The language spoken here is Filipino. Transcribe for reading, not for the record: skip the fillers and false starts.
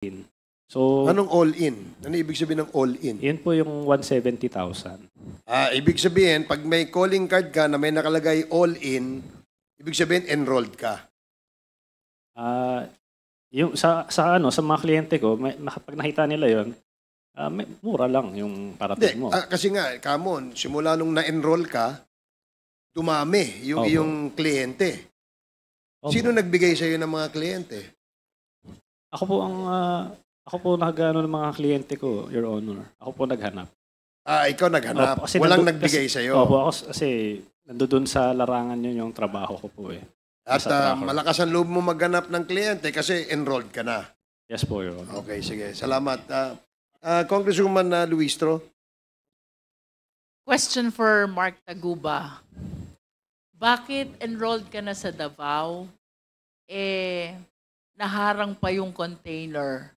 in. So, Anong all-in? Ano ibig sabihin ng all-in? yun po yung 170,000. Ibig sabihin, pag may calling card ka na may nakalagay all-in, ibig sabihin enrolled ka. Yung sa mga kliyente ko, pag nakita nila yon, mura lang yung parating mo. Kasi nga, kamon, simula nung na-enroll ka, dumami yung Opo. iyong kliyente. Opo. Sino nagbigay sa iyo ng mga kliyente? Ako po nag-ano ng mga kliyente ko, Your Honor. Ako po naghanap. Ikaw naghanap. Opo, kasi Walang nagbigay sa iyo. Opo, kasi nandoon sa larangan yun yung trabaho ko po eh. At Sa tracker. malakas ang loob mo maghanap ng kliyente kasi enrolled ka na. Yes po, Your Honor. Okay, sige. Salamat. Congresswoman Luistro. Question for Mark Taguba. Bakit enrolled ka na sa Davao, naharang pa yung container